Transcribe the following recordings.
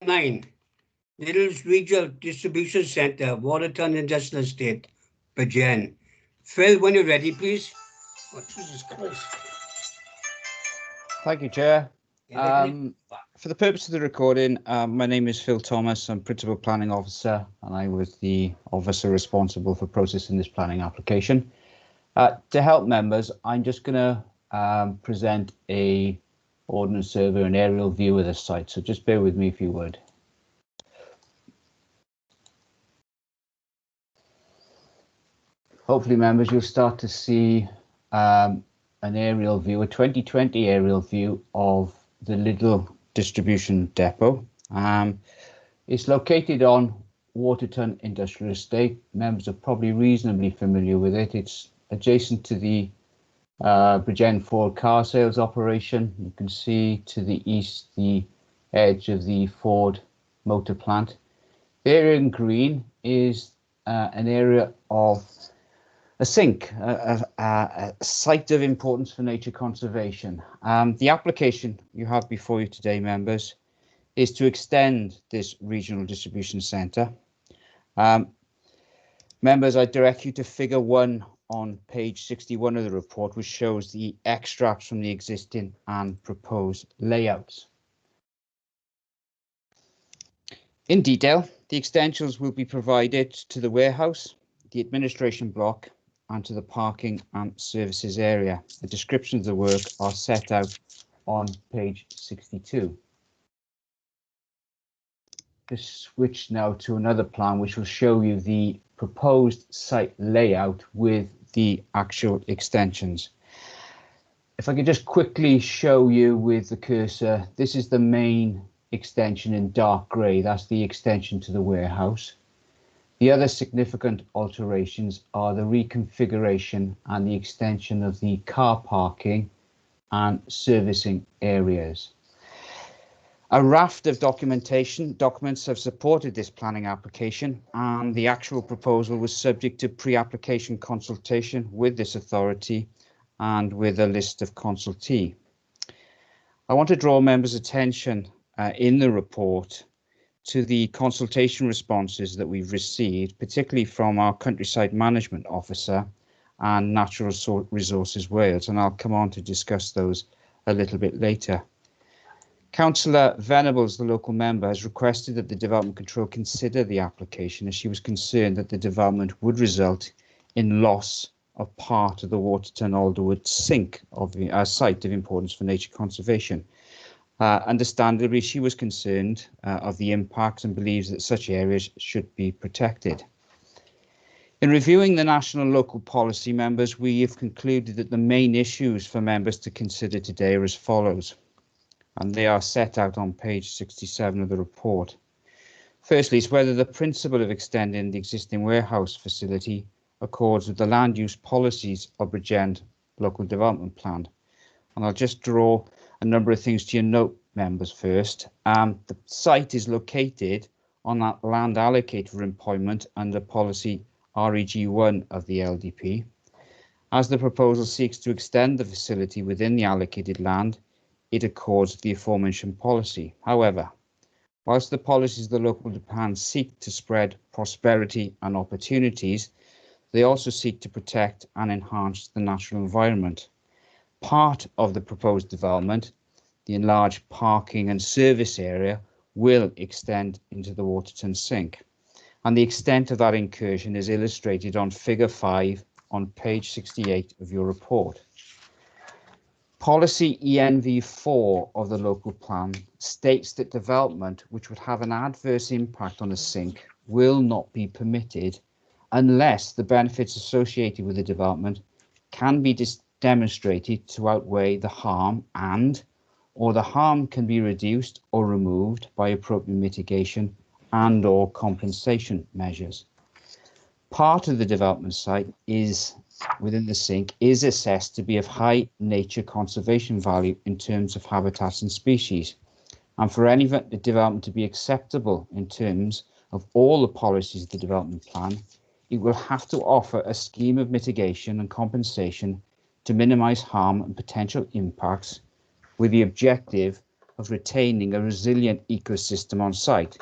9. Little Regional Distribution Center, Waterton Industrial Estate, Bajan. Phil, when you're ready, please. Oh, Jesus Christ. Thank you, Chair. For the purpose of the recording, my name is Phil Thomas. I'm Principal Planning Officer, and I was the officer responsible for processing this planning application. To help members, I'm just going to present a ordnance survey, an aerial view of the site. So just bear with me if you would. Hopefully, members, you'll start to see an aerial view, a 2020 aerial view of the Lidl distribution depot. It's located on Waterton Industrial Estate. Members are probably reasonably familiar with it. It's adjacent to the Bridgend Ford car sales operation. You can see to the east the edge of the Ford motor plant. The area in green is an area of a sink, a site of importance for nature conservation. The application you have before you today, members, is to extend this regional distribution centre. Members, I direct you to figure 1 on page 61 of the report, which shows the extracts from the existing and proposed layouts. In detail, the extensions will be provided to the warehouse, the administration block, and to the parking and services area. The descriptions of the work are set out on page 62. Let's switch now to another plan which will show you the proposed site layout with the actual extensions. If I could just quickly show you with the cursor, this is the main extension in dark grey. That's the extension to the warehouse. The other significant alterations are the reconfiguration and the extension of the car parking and servicing areas. A raft of documents have supported this planning application, and the actual proposal was subject to pre-application consultation with this authority and with a list of consultee. I want to draw members' attention in the report to the consultation responses that we've received, particularly from our Countryside Management Officer and Natural Resources Wales, and I'll come on to discuss those a little bit later. Councillor Venables, the local member, has requested that the Development Control consider the application, as she was concerned that the development would result in loss of part of the Waterton Alderwood sink of the site of importance for nature conservation. Understandably, she was concerned of the impacts and believes that such areas should be protected. In reviewing the national and local policy, members, we have concluded that the main issues for members to consider today are as follows, and they are set out on page 67 of the report. Firstly, is whether the principle of extending the existing warehouse facility accords with the land use policies of Bridgend Local Development Plan. And I'll just draw a number of things to your note, members, first. The site is located on that land allocated for employment under policy REG1 of the LDP. As the proposal seeks to extend the facility within the allocated land, it accords with the aforementioned policy. However, whilst the policies of the local plan seek to spread prosperity and opportunities, they also seek to protect and enhance the natural environment. Part of the proposed development, the enlarged parking and service area, will extend into the Waterton sink, and the extent of that incursion is illustrated on figure 5 on page 68 of your report. Policy ENV4 of the local plan states that development which would have an adverse impact on the sink will not be permitted unless the benefits associated with the development can be demonstrated to outweigh the harm, or the harm can be reduced or removed by appropriate mitigation and/or compensation measures. Part of the development site within the sink is assessed to be of high nature conservation value in terms of habitats and species, and for any development to be acceptable in terms of all the policies of the development plan, it will have to offer a scheme of mitigation and compensation to minimise harm and potential impacts, with the objective of retaining a resilient ecosystem on site.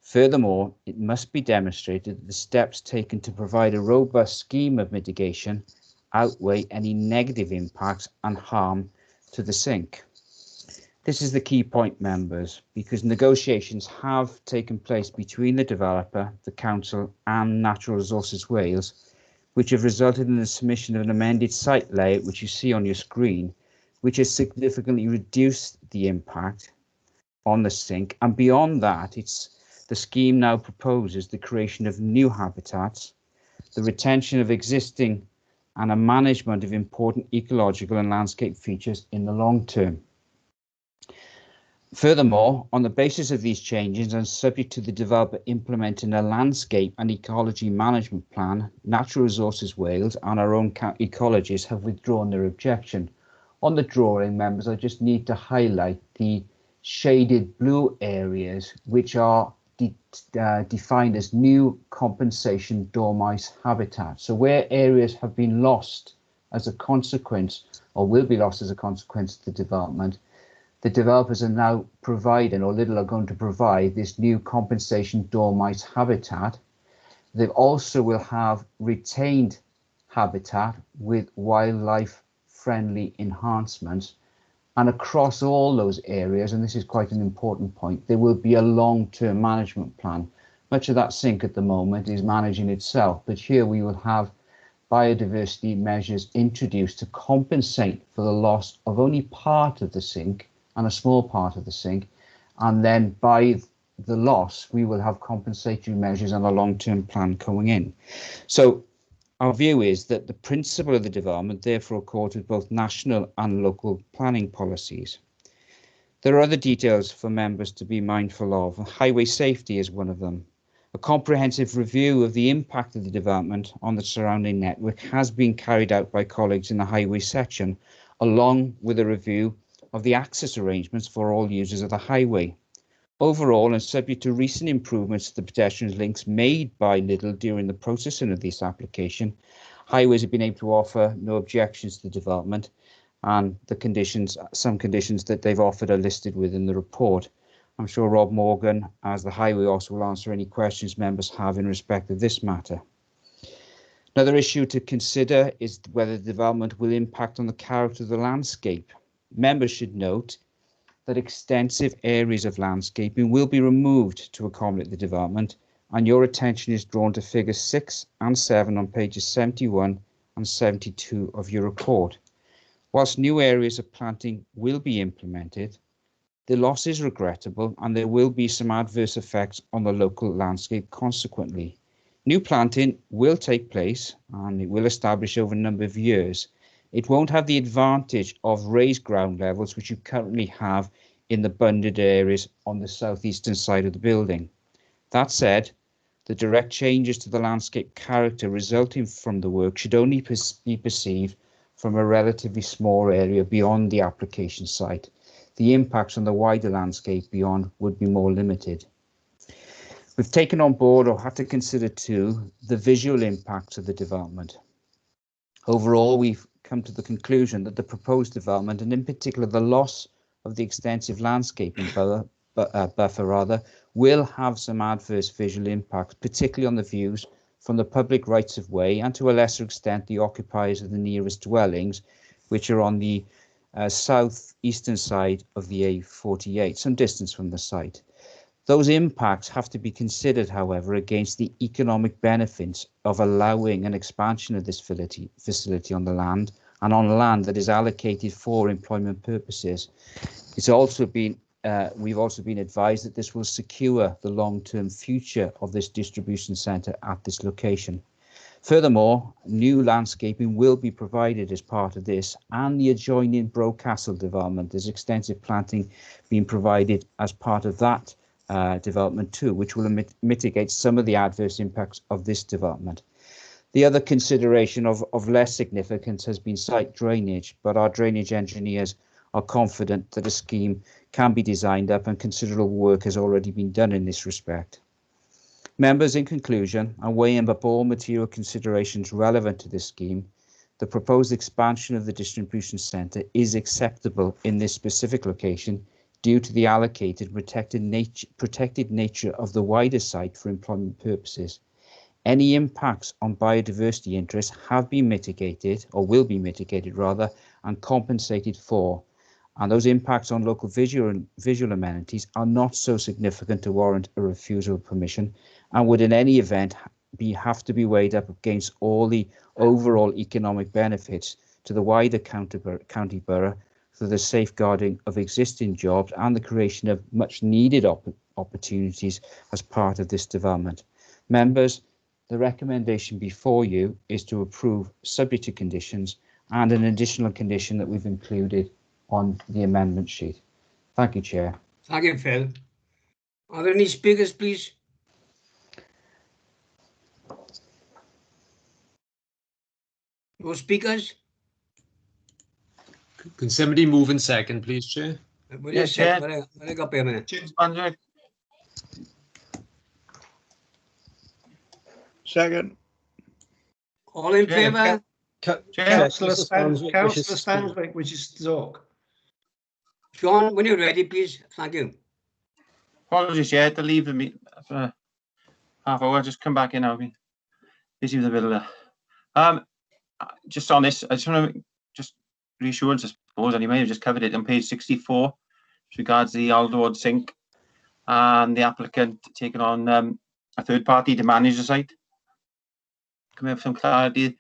Furthermore, it must be demonstrated that the steps taken to provide a robust scheme of mitigation outweigh any negative impacts and harm to the sink. This is the key point, members, because negotiations have taken place between the developer, the council and Natural Resources Wales, which have resulted in the submission of an amended site layout, which you see on your screen, which has significantly reduced the impact on the sink. And beyond that, the scheme now proposes the creation of new habitats, the retention of existing and a management of important ecological and landscape features in the long term. Furthermore, on the basis of these changes and subject to the developer implementing a landscape and ecology management plan, Natural Resources Wales and our own ecologists have withdrawn their objection. On the drawing, members, I just need to highlight the shaded blue areas, which are defined as new compensation dormice habitat. So where areas have been lost as a consequence or will be lost as a consequence of the development, the developers are now providing, or Lidl are going to provide, this new compensation dormice habitat. They also will have retained habitat with wildlife friendly enhancements. And across all those areas, and this is quite an important point, there will be a long-term management plan. Much of that sink at the moment is managing itself, but here we will have biodiversity measures introduced to compensate for the loss of only part of the sink and a small part of the sink, and then by the loss we will have compensatory measures and a long-term plan coming in. So our view is that the principle of the development therefore accords with both national and local planning policies. There are other details for members to be mindful of. Highway safety is one of them. A comprehensive review of the impact of the development on the surrounding network has been carried out by colleagues in the highway section, along with a review of the access arrangements for all users of the highway. Overall, and subject to recent improvements to the pedestrian links made by Lidl during the processing of this application, highways have been able to offer no objections to the development, and some conditions that they've offered are listed within the report. I'm sure Rob Morgan, as the highway officer, will answer any questions members have in respect of this matter. Another issue to consider is whether the development will impact on the character of the landscape. Members should note that extensive areas of landscaping will be removed to accommodate the development, and your attention is drawn to figures 6 and 7 on pages 71 and 72 of your report. Whilst new areas of planting will be implemented, the loss is regrettable and there will be some adverse effects on the local landscape consequently. New planting will take place and it will establish over a number of years. It won't have the advantage of raised ground levels which you currently have in the bunded areas on the southeastern side of the building. That said, the direct changes to the landscape character resulting from the work should only be perceived from a relatively small area beyond the application site. The impacts on the wider landscape beyond would be more limited. We've taken on board, or had to consider too, the visual impacts of the development. Overall, we've come to the conclusion that the proposed development, and in particular the loss of the extensive landscaping buffer, will have some adverse visual impacts, particularly on the views from the public rights of way and to a lesser extent the occupiers of the nearest dwellings, which are on the southeastern side of the A48, some distance from the site. Those impacts have to be considered, however, against the economic benefits of allowing an expansion of this facility on the land, and on land that is allocated for employment purposes. We've also been advised that this will secure the long-term future of this distribution centre at this location. Furthermore, new landscaping will be provided as part of this, and the adjoining Bro Castle development. There's extensive planting being provided as part of that development too, which will mitigate some of the adverse impacts of this development. The other consideration of less significance has been site drainage, but our drainage engineers are confident that a scheme can be designed up and considerable work has already been done in this respect. Members, in conclusion, and weighing up all material considerations relevant to this scheme, the proposed expansion of the distribution centre is acceptable in this specific location due to the allocated protected nature of the wider site for employment purposes. Any impacts on biodiversity interests have been mitigated, or will be mitigated rather, and compensated for. And those impacts on local visual amenities are not so significant to warrant a refusal of permission, and would in any event have to be weighed up against all the overall economic benefits to the wider county borough through the safeguarding of existing jobs and the creation of much needed opportunities as part of this development. Members, the recommendation before you is to approve subject to conditions and an additional condition that we've included on the amendment sheet. Thank you, Chair. Thank you, Phil. Are there any speakers, please? No speakers? Can somebody move in second, please, Chair? Yes, Chair. Will I go up here a minute? Second. All in favour? Councillor Stanswick wishes to talk. John, when you're ready, please. Thank you. Apologies, yeah, to leave the meeting for half hour. Just come back in. I'll be busy with the middle there. Just on this, I just want to just reassurance, I suppose, anyway. I've just covered it on page 64 with regards to the Alderwood sink and the applicant taking on a third party to manage the site. Can we have some clarity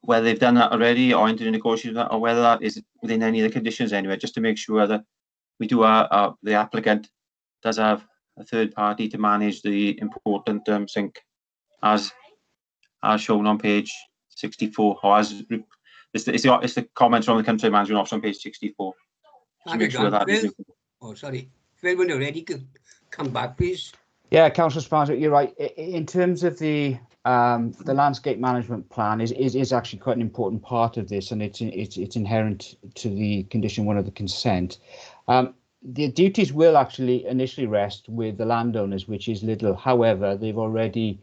whether they've done that already or entered into negotiations, or whether that is within any of the conditions anyway, just to make sure that we do the applicant does have a third party to manage the important sink as shown on page 64, or as it's the comments from the country management office on page 64. Thank you, John. Phil? Oh, sorry. Phil, when you're ready, come back, please. Yeah, Councillor Sparser, you're right. In terms of the landscape management plan is actually quite an important part of this, and it's inherent to the condition 1 of the consent. The duties will actually initially rest with the landowners, which is little. However, they've already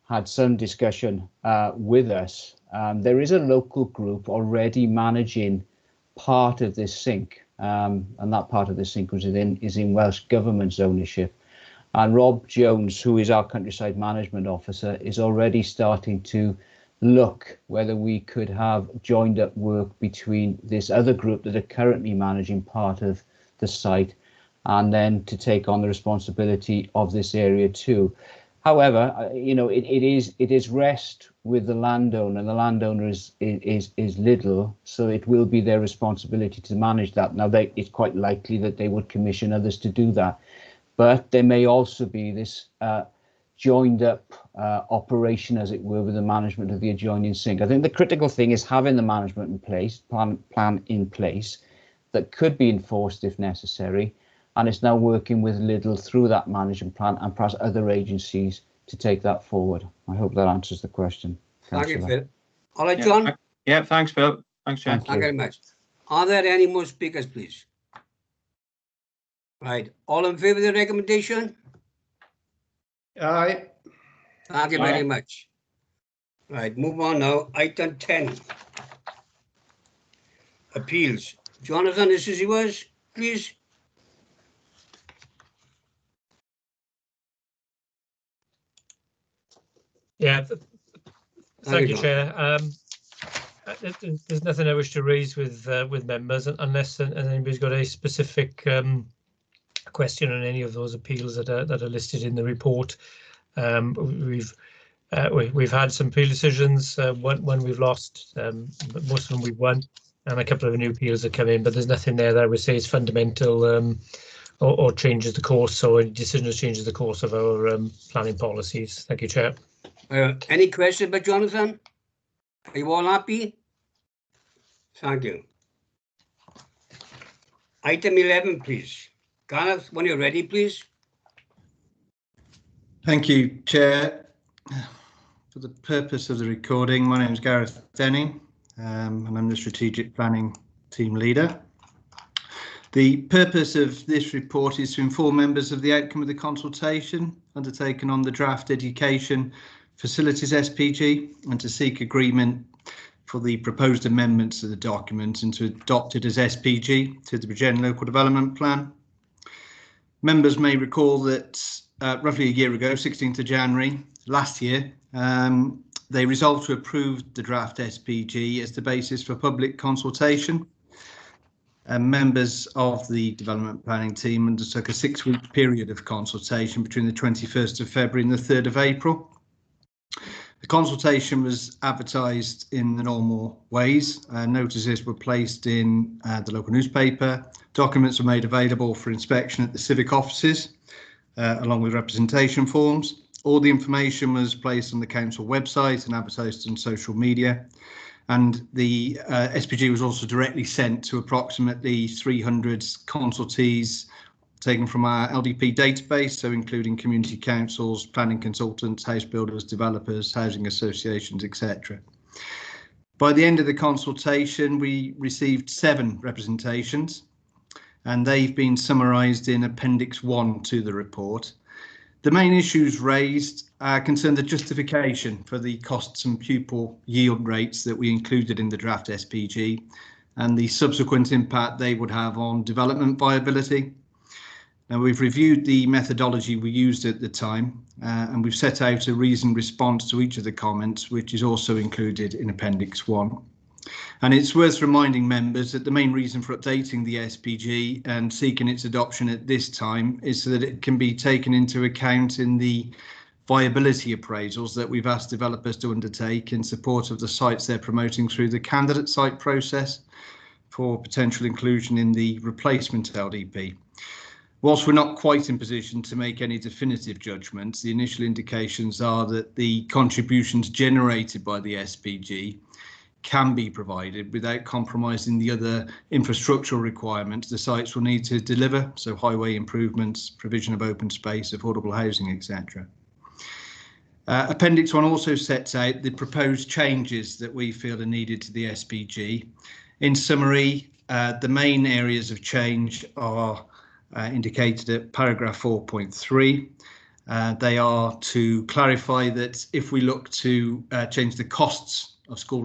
had some discussion with us. There is a local group already managing part of this sink, and that part of the sink is in Welsh Government's ownership. And Rob Jones, who is our countryside management officer, is already starting to look whether we could have joined up work between this other group that are currently managing part of the site, and then to take on the responsibility of this area too. However, you know, it is rest with the landowner, and the landowner is little, so it will be their responsibility to manage that. Now, it's quite likely that they would commission others to do that, but there may also be this joined up operation, as it were, with the management of the adjoining sink. I think the critical thing is having the management in place, plan in place that could be enforced if necessary, and it's now working with Lidl through that management plan and perhaps other agencies to take that forward. I hope that answers the question. Thank you, Phil. All right, John. Yeah, thanks, Phil. Thanks, Chair. Thank you very much. Are there any more speakers, please? Right. All in favour of the recommendation? Aye. Thank you very much. Right, move on now. Item 10. Appeals. Jonathan, this is yours, please. Yeah, thank you, Chair. There's nothing I wish to raise with members unless anybody's got a specific question on any of those appeals that are listed in the report. We've had some appeal decisions. One we've lost, but most of them we've won, and a couple of new appeals that come in. But there's nothing there that I would say is fundamental or changes the course, or any decision that changes the course of our planning policies. Thank you, Chair. Any questions by Jonathan? Are you all happy? Thank you. Item 11, please. Gareth, when you're ready, please. Thank you, Chair. For the purpose of the recording, my name is Gareth Denning, and I'm the Strategic Planning Team Leader. The purpose of this report is to inform members of the outcome of the consultation undertaken on the draft Education Facilities SPG, and to seek agreement for the proposed amendments to the document and to adopt it as SPG to the Bridgend Local Development Plan. Members may recall that roughly a year ago, 16th of January last year, they resolved to approve the draft SPG as the basis for public consultation. Members of the development planning team undertook a 6-week period of consultation between the 21st of February and the 3rd of April. The consultation was advertised in the normal ways. Notices were placed in the local newspaper. Documents were made available for inspection at the civic offices, along with representation forms. All the information was placed on the council website and advertised on social media. And the SPG was also directly sent to approximately 300 consultees taken from our LDP database, so including community councils, planning consultants, house builders, developers, housing associations, etc. By the end of the consultation, we received 7 representations, and they've been summarised in Appendix 1 to the report. The main issues raised concern the justification for the costs and pupil yield rates that we included in the draft SPG and the subsequent impact they would have on development viability. Now, we've reviewed the methodology we used at the time and we've set out a reasoned response to each of the comments, which is also included in Appendix 1. And it's worth reminding members that the main reason for updating the SPG and seeking its adoption at this time is so that it can be taken into account in the viability appraisals that we've asked developers to undertake in support of the sites they're promoting through the candidate site process for potential inclusion in the replacement LDP. Whilst we're not quite in position to make any definitive judgments, the initial indications are that the contributions generated by the SPG can be provided without compromising the other infrastructural requirements the sites will need to deliver, so highway improvements, provision of open space, affordable housing, etc. Appendix 1 also sets out the proposed changes that we feel are needed to the SPG. In summary, the main areas of change are indicated at paragraph 4.3. They are to clarify that if we look to change the costs of school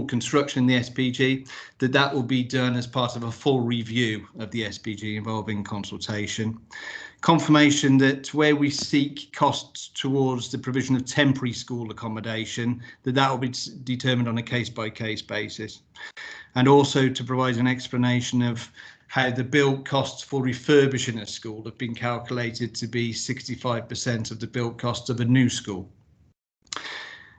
construction in the SPG, that will be done as part of a full review of the SPG involving consultation. Confirmation that where we seek costs towards the provision of temporary school accommodation, that will be determined on a case-by-case basis. And also to provide an explanation of how the build costs for refurbishing a school have been calculated to be 65% of the build cost of a new school.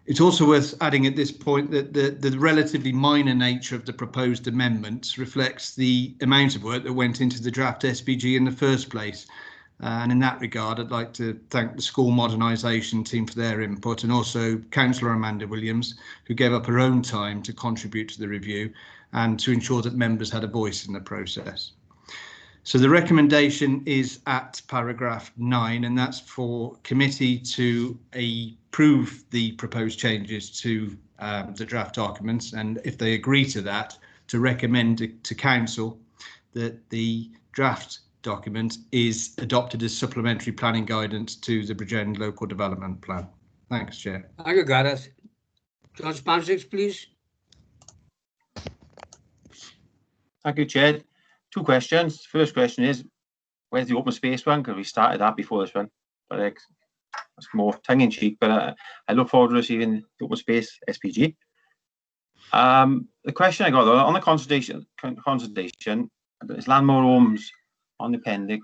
It's also worth adding at this point that the relatively minor nature of the proposed amendments reflects the amount of work that went into the draft SPG in the first place. And in that regard, I'd like to thank the school modernisation team for their input, and also Councillor Amanda Williams, who gave up her own time to contribute to the review and to ensure that members had a voice in the process. So the recommendation is at paragraph 9, and that's for committee to approve the proposed changes to the draft documents, and if they agree to that, to recommend to council that the draft document is adopted as supplementary planning guidance to the Bridgend Local Development Plan. Thanks, Chair. Thank you, Gareth. John Spansics, please. Thank you, Chair. 2 questions. First question is, where's the open space one? Because we started that before this one, but it's more tongue-in-cheek. But I look forward to receiving the open space SPG. The question I got though, on the consultation, is Landmore Homes on the appendix.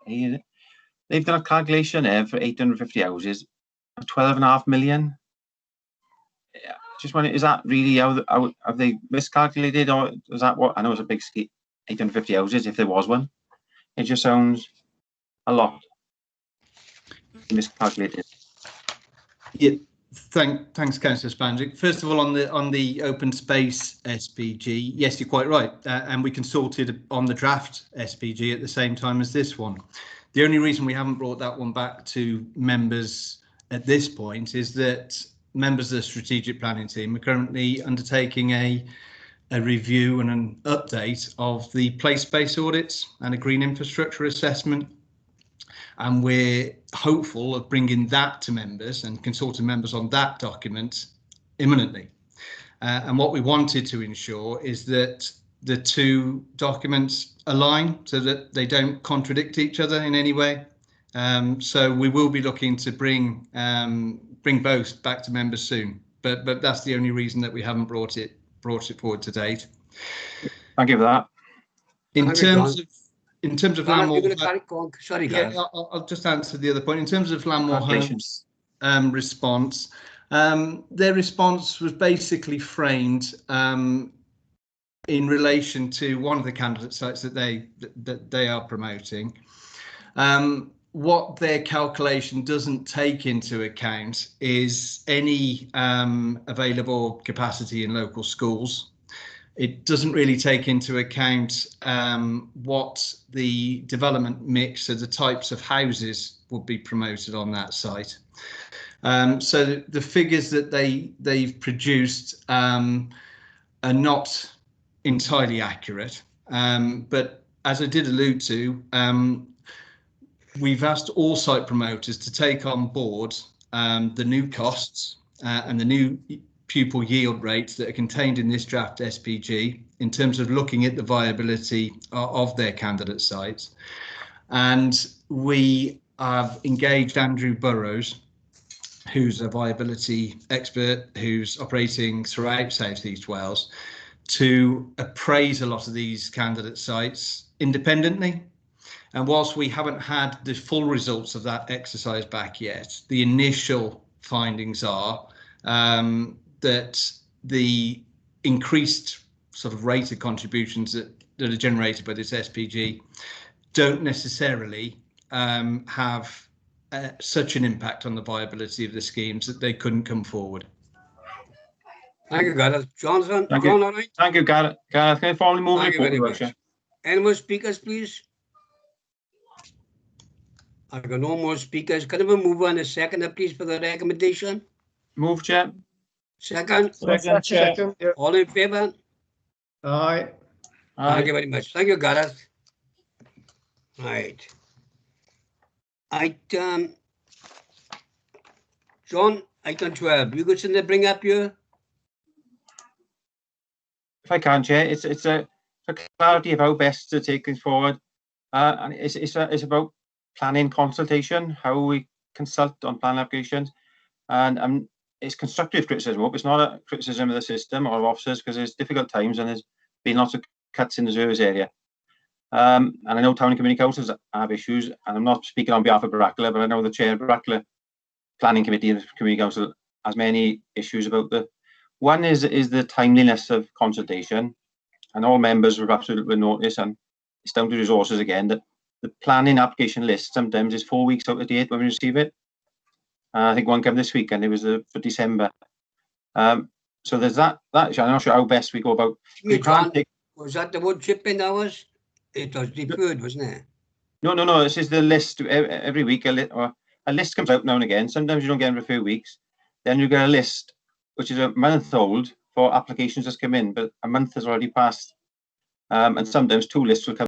They've done a calculation there for 850 houses, 12.5 million. Yeah, just wondering, is that really how have they miscalculated, or is that what? I know it's a big scheme, 850 houses, if there was one. It just sounds a lot miscalculated. Yeah, thanks, Councillor Spansic. First of all, on the open space SPG, yes, you're quite right, and we consulted on the draft SPG at the same time as this one. The only reason we haven't brought that one back to members at this point is that members of the strategic planning team are currently undertaking a review and an update of the place-based audits and a green infrastructure assessment. And we're hopeful of bringing that to members and consulting members on that document imminently. And what we wanted to ensure is that the two documents align so that they don't contradict each other in any way. So we will be looking to bring both back to members soon, but that's the only reason that we haven't brought it forward to date. Thank you for that. In terms of Landmore, sorry, yeah, guys. I'll just answer the other point. In terms of Landmore Homes response, their response was basically framed in relation to one of the candidate sites that they are promoting. What their calculation doesn't take into account is any available capacity in local schools. It doesn't really take into account what the development mix of the types of houses would be promoted on that site. So the figures that they've produced are not entirely accurate, but as I did allude to, we've asked all site promoters to take on board the new costs and the new pupil yield rates that are contained in this draft SPG in terms of looking at the viability of their candidate sites. And we have engaged Andrew Burrows, who's a viability expert who's operating throughout South East Wales, to appraise a lot of these candidate sites independently. And whilst we haven't had the full results of that exercise back yet, the initial findings are that the increased sort of rate of contributions that are generated by this SPG don't necessarily have such an impact on the viability of the schemes that they couldn't come forward. Thank you, Gareth. Jonathan, Thank John, you. all right? Thank you, Gareth. Gareth, can I formally move Thank you very report, much. Any more speakers, please? I've got no more speakers. Can I move on a second, please, for the recommendation? Move, Chair. Second? Second, Chair. Second, yeah. All in favour? Aye. Thank you very much. Thank you, Gareth. Right. Item, John, item 12. You got something to bring up here? If I can, Chair, it's a for clarity of how best to take things forward, and it's about planning consultation, how we consult on plan applications, and it's constructive criticism. It's not a criticism of the system or of officers, because there's difficult times and there's been lots of cuts in the service area. And I know town and community councils have issues, and I'm not speaking on behalf of Brackler, but I know the chair of Brackler Planning Committee and Community Council has many issues about the. One is the timeliness of consultation, and all members will absolutely notice, and it's down to resources again, that the planning application list sometimes is 4 weeks out of date when we receive it. I think one came this week, and it was for December. So there's that. I'm not sure how best we go about. We can't take. Was that the wood chipping hours? It was deferred, wasn't it? No. This is the list every week. A list comes out now and again. Sometimes you don't get it for a few weeks. Then you get a list which is a month old for applications that's come in, but a month has already passed. And sometimes two lists will come